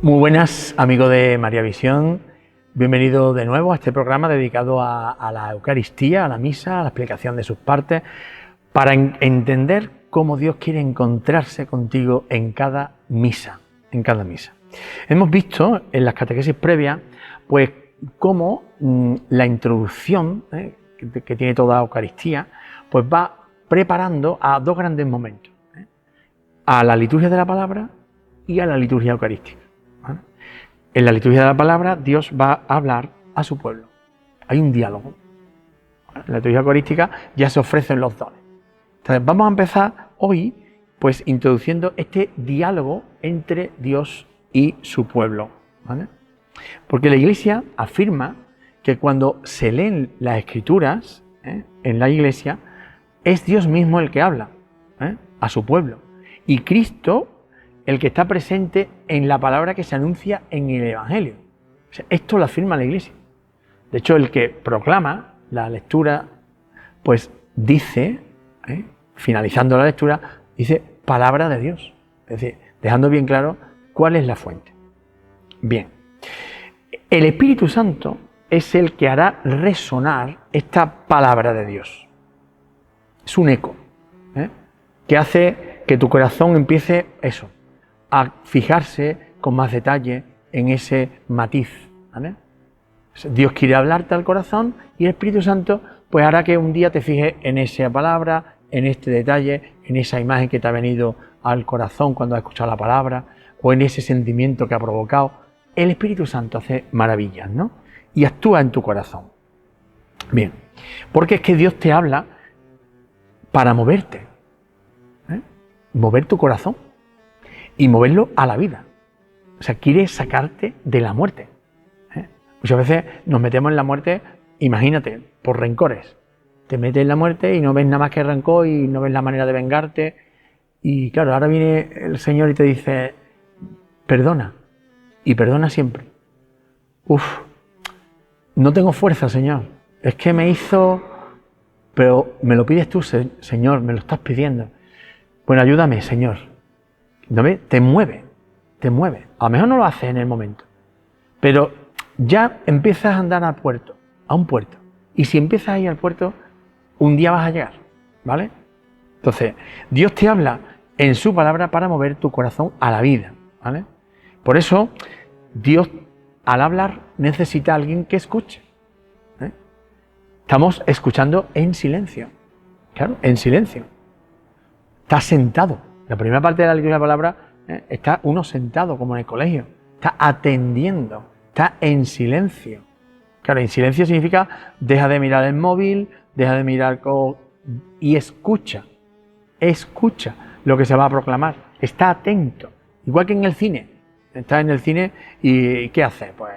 Muy buenas, amigos de María Visión. Bienvenido de nuevo a este programa dedicado a la Eucaristía, a la misa, a la explicación de sus partes, para entender cómo Dios quiere encontrarse contigo en cada misa, Hemos visto en las catequesis previas, pues, cómo la introducción que tiene toda la Eucaristía, pues va preparando a dos grandes momentos, a la liturgia de la palabra y a la liturgia eucarística. ¿Vale? En la liturgia de la palabra, Dios va a hablar a su pueblo. Hay un diálogo. En la liturgia eucarística ya se ofrecen los dones. Entonces vamos a empezar hoy, pues, introduciendo este diálogo entre Dios y su pueblo. ¿Vale? Porque la Iglesia afirma que cuando se leen las Escrituras en la Iglesia, es Dios mismo el que habla a su pueblo. Y Cristo el que está presente en la palabra que se anuncia en el Evangelio. O sea, esto lo afirma la Iglesia. De hecho, el que proclama la lectura, pues dice, finalizando la lectura, dice palabra de Dios. Es decir, dejando bien claro cuál es la fuente. Bien, el Espíritu Santo es el que hará resonar esta palabra de Dios. Es un eco, que hace que tu corazón empiece a fijarse con más detalle en ese matiz. ¿Vale? Dios quiere hablarte al corazón y el Espíritu Santo pues hará que un día te fijes en esa palabra, en este detalle, en esa imagen que te ha venido al corazón cuando has escuchado la palabra o en ese sentimiento que ha provocado. El Espíritu Santo hace maravillas, ¿no? Y actúa en tu corazón. Bien, porque es que Dios te habla para moverte, mover tu corazón y moverlo a la vida. O sea, quiere sacarte de la muerte. Muchas veces nos metemos en la muerte, imagínate, por rencores. Te metes en la muerte y no ves nada más que rencor y no ves la manera de vengarte. Y claro, ahora viene el Señor y te dice, perdona. Y perdona siempre. No tengo fuerza, Señor. Es que me hizo... Pero me lo pides tú, Señor, me lo estás pidiendo. Bueno, ayúdame, Señor. ¿No ves? Te mueve. A lo mejor no lo haces en el momento, pero ya empiezas a andar a un puerto. Y si empiezas a ir al puerto, un día vas a llegar, ¿vale? Entonces, Dios te habla en su palabra para mover tu corazón a la vida, ¿vale? Por eso, Dios, al hablar, necesita a alguien que escuche. Estamos escuchando en silencio. Claro, en silencio. Estás sentado. La primera parte de la liturgia de la palabra está uno sentado como en el colegio. Está atendiendo. Está en silencio. Claro, en silencio significa deja de mirar el móvil, deja de mirar y escucha. Escucha lo que se va a proclamar. Está atento. Igual que en el cine. Estás en el cine y ¿qué haces? Pues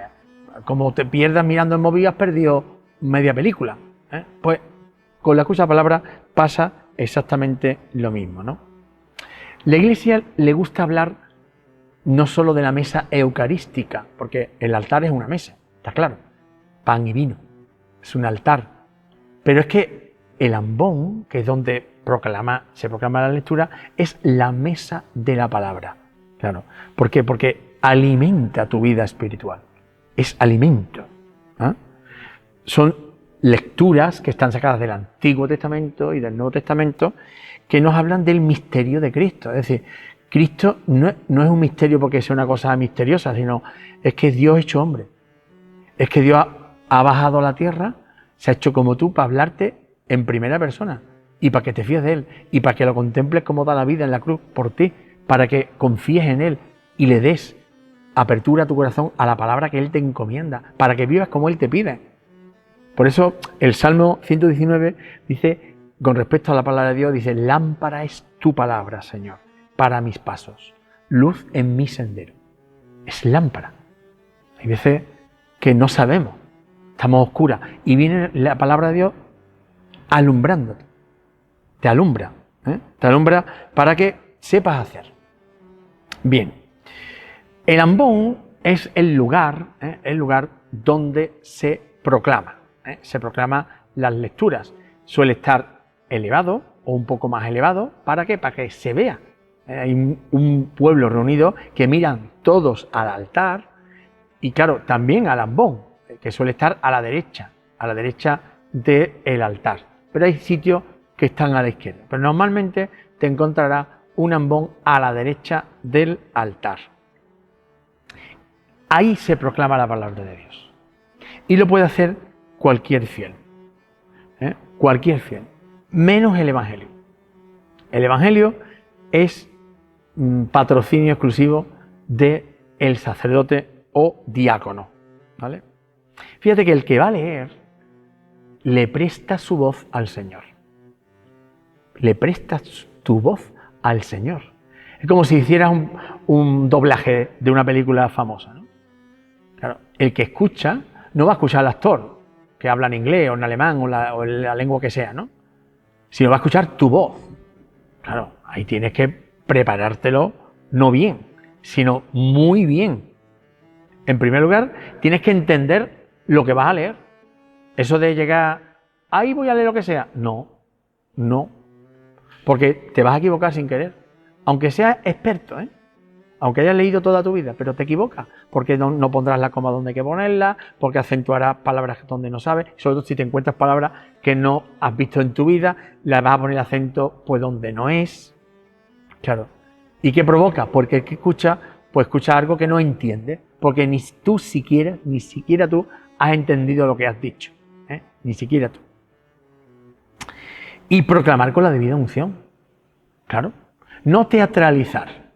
como te pierdas mirando el móvil has perdido media película. Pues con la escucha de la palabra pasa exactamente lo mismo, ¿no? La Iglesia le gusta hablar no solo de la mesa eucarística, porque el altar es una mesa, está claro, pan y vino, es un altar. Pero es que el ambón, que es donde se proclama la lectura, es la mesa de la palabra. Claro. ¿Por qué? Porque alimenta tu vida espiritual. Es alimento. Son lecturas que están sacadas del Antiguo Testamento y del Nuevo Testamento que nos hablan del misterio de Cristo. Es decir, Cristo no es un misterio porque sea una cosa misteriosa, sino es que es Dios hecho hombre. Es que Dios ha bajado a la tierra, se ha hecho como tú para hablarte en primera persona y para que te fíes de Él y para que lo contemples como da la vida en la cruz por ti, para que confíes en Él y le des apertura a tu corazón a la palabra que Él te encomienda, para que vivas como Él te pide. Por eso el Salmo 119 dice, con respecto a la palabra de Dios, dice, lámpara es tu palabra, Señor, para mis pasos, luz en mi sendero. Es lámpara. Hay veces que no sabemos, estamos oscuras, y viene la palabra de Dios alumbrándote. Te alumbra para que sepas hacer. Bien, el ambón es el lugar donde se proclama las lecturas. Suele estar elevado o un poco más elevado. ¿Para qué? Para que se vea Hay un pueblo reunido que miran todos al altar y claro, también al ambón, que suele estar a la derecha del altar. Pero hay sitios que están a la izquierda. Pero normalmente te encontrarás un ambón a la derecha del altar. Ahí se proclama la palabra de Dios. Y lo puede hacer cualquier fiel. Cualquier fiel. Menos el Evangelio. El Evangelio es patrocinio exclusivo del sacerdote o diácono. ¿Vale? Fíjate que el que va a leer le presta su voz al Señor. Le prestas tu voz al Señor. Es como si hicieras un doblaje de una película famosa, ¿no? Claro, el que escucha no va a escuchar al actor que habla en inglés o en alemán o la lengua que sea, ¿no? Sino va a escuchar tu voz. Claro, ahí tienes que preparártelo no bien, sino muy bien. En primer lugar, tienes que entender lo que vas a leer. Eso de llegar, ahí voy a leer lo que sea. No. Porque te vas a equivocar sin querer. Aunque seas experto, aunque hayas leído toda tu vida, pero te equivocas. Porque no pondrás la coma donde hay que ponerla, porque acentuarás palabras donde no sabes. Sobre todo si te encuentras palabras que no has visto en tu vida, las vas a poner acento pues donde no es. Claro. ¿Y qué provoca? Porque el que escucha, pues escucha algo que no entiende. Porque ni siquiera tú has entendido lo que has dicho. Ni siquiera tú. Y proclamar con la debida unción. Claro. No teatralizar.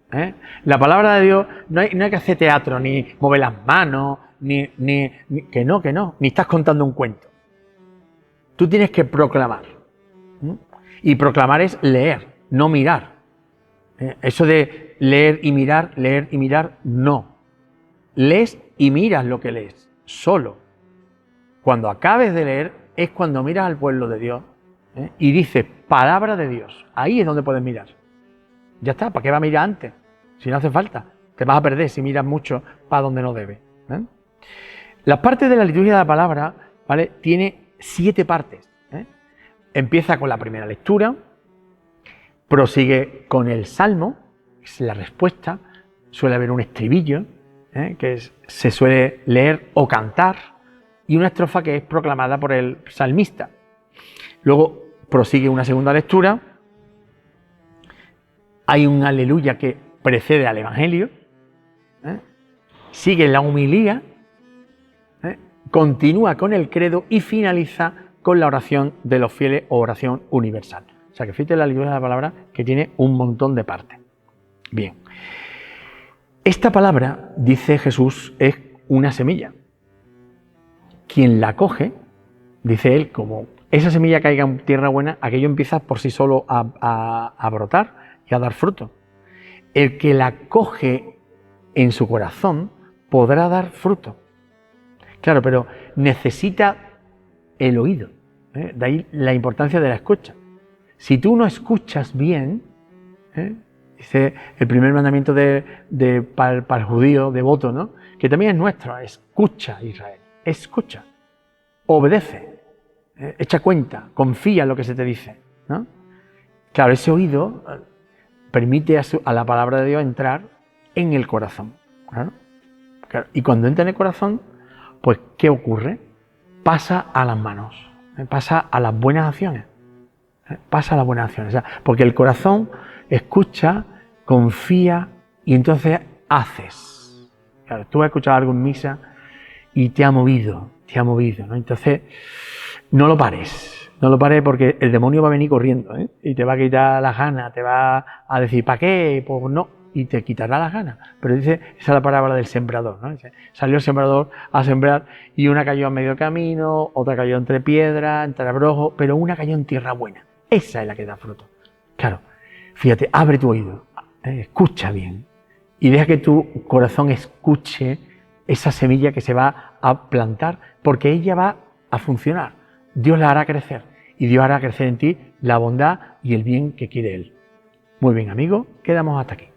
La palabra de Dios, no hay que hacer teatro, ni mover las manos, ni que no. Ni estás contando un cuento. Tú tienes que proclamar. Y proclamar es leer, no mirar. Eso de leer y mirar, no. Lees y miras lo que lees, solo. Cuando acabes de leer es cuando miras al pueblo de Dios y dices palabra de Dios. Ahí es donde puedes mirar. Ya está, ¿para qué vas a mirar antes? Si no hace falta. Te vas a perder si miras mucho para donde no debes. Las partes de la liturgia de la palabra, ¿vale? Tiene 7 partes. Empieza con la primera lectura, prosigue con el salmo, que es la respuesta, suele haber un estribillo, se suele leer o cantar, y una estrofa que es proclamada por el salmista. Luego prosigue una segunda lectura, hay un aleluya que precede al Evangelio, sigue la homilía, continúa con el credo y finaliza con la oración de los fieles o oración universal. O sea que fíjate la liturgia de la palabra que tiene un montón de partes. Bien. Esta palabra, dice Jesús, es una semilla. Quien la coge, dice él, como esa semilla caiga en tierra buena, aquello empieza por sí solo a brotar y a dar fruto. El que la coge en su corazón podrá dar fruto. Claro, pero necesita el oído. De ahí la importancia de la escucha. Si tú no escuchas bien, dice el primer mandamiento para el judío devoto, ¿no? Que también es nuestro, escucha Israel, escucha, obedece, echa cuenta, confía en lo que se te dice, ¿no? Claro, ese oído permite a la palabra de Dios entrar en el corazón. Claro. Y cuando entra en el corazón, pues ¿qué ocurre? Pasa a las manos, pasa a las buenas acciones. Pasa a las buenas acciones. O sea, porque el corazón escucha, confía y entonces haces. Claro, tú has escuchado algo en misa y te ha movido, ¿no? Entonces, no lo pares porque el demonio va a venir corriendo, y te va a quitar las ganas, te va a decir, ¿para qué? Pues no, y te quitará las ganas. Pero dice, esa es la parábola del sembrador, ¿no? Dice, salió el sembrador a sembrar y una cayó a medio camino, otra cayó entre piedras, entre abrojos, pero una cayó en tierra buena. Esa es la que da fruto. Claro, fíjate, abre tu oído, escucha bien y deja que tu corazón escuche esa semilla que se va a plantar, porque ella va a funcionar. Dios la hará crecer y Dios hará crecer en ti la bondad y el bien que quiere Él. Muy bien, amigos, quedamos hasta aquí.